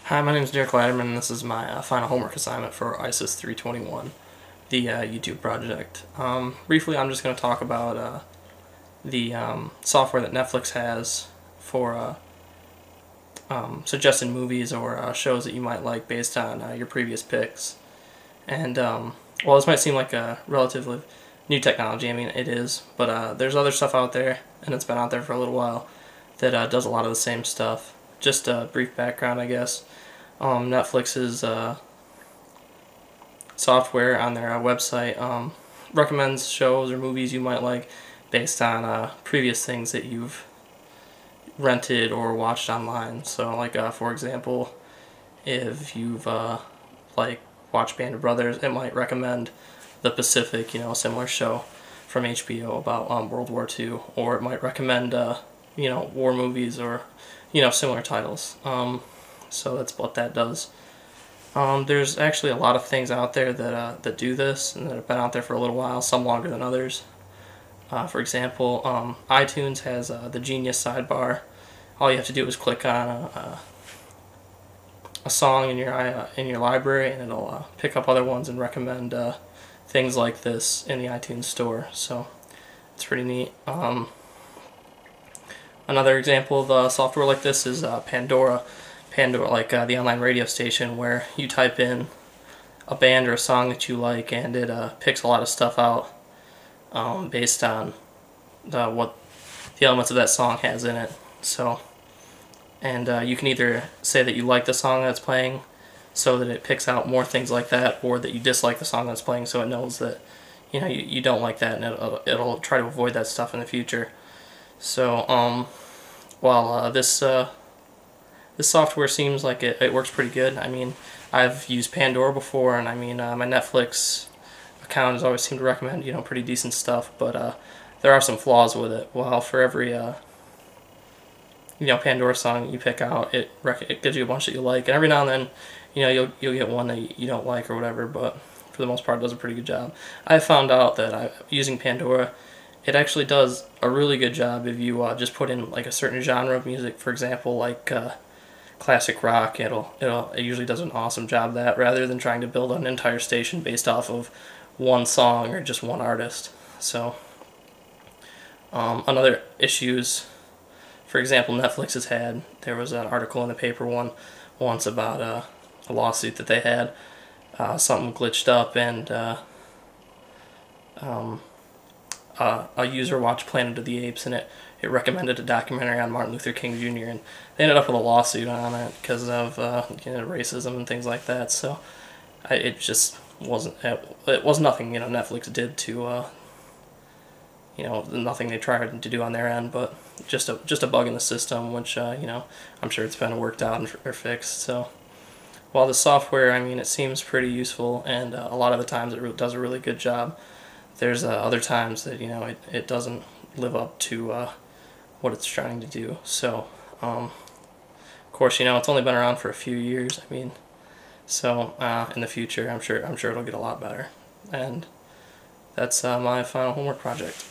Hi, my name is Derek Latterman, and this is my final homework assignment for Isys 321, the YouTube project. Briefly, I'm just going to talk about the software that Netflix has for suggesting movies or shows that you might like based on your previous picks. And while this might seem like a relatively new technology, I mean it is, but there's other stuff out there, and it's been out there for a little while, that does a lot of the same stuff. Just a brief background, I guess. Netflix's software on their website recommends shows or movies you might like based on previous things that you've rented or watched online. So, like for example, if you've like watched Band of Brothers, it might recommend The Pacific, a similar show from HBO about World War II, or it might recommend war movies or similar titles. So that's what that does. There's actually a lot of things out there that do this and that have been out there for a little while, some longer than others. For example, iTunes has the Genius sidebar. All you have to do is click on a song in your library, and it'll pick up other ones and recommend things like this in the iTunes store. So it's pretty neat. Another example of software like this is Pandora. Pandora, like the online radio station, where you type in a band or a song that you like, and it picks a lot of stuff out based on what the elements of that song has in it. So, and you can either say that you like the song that's playing, so that it picks out more things like that, or that you dislike the song that's playing, so it knows that you don't like that, and it'll try to avoid that stuff in the future. So, while this software seems like it works pretty good. I mean, I've used Pandora before, and I mean, my Netflix account has always seemed to recommend, pretty decent stuff, but there are some flaws with it. Well, for every, Pandora song you pick out, it gives you a bunch that you like, and every now and then, you'll get one that you don't like or whatever, but for the most part, it does a pretty good job. I found out that using Pandora, it actually does a really good job if you just put in like a certain genre of music. For example, like classic rock. It usually does an awesome job of that, rather than trying to build an entire station based off of one song or just one artist. So another issues, for example, Netflix has had, there was an article in the paper once about a lawsuit that they had. Something glitched up, and a user watched Planet of the Apes, and it recommended a documentary on Martin Luther King Jr., and they ended up with a lawsuit on it because of racism and things like that. So it just wasn't, it was nothing Netflix did to nothing they tried to do on their end, but just a bug in the system, which I'm sure it's been worked out or fixed. So while the software, I mean, it seems pretty useful, and a lot of the times it does a really good job, there's other times that it doesn't live up to what it's trying to do. So of course, it's only been around for a few years. I mean, so in the future, I'm sure it'll get a lot better. And that's my final homework project.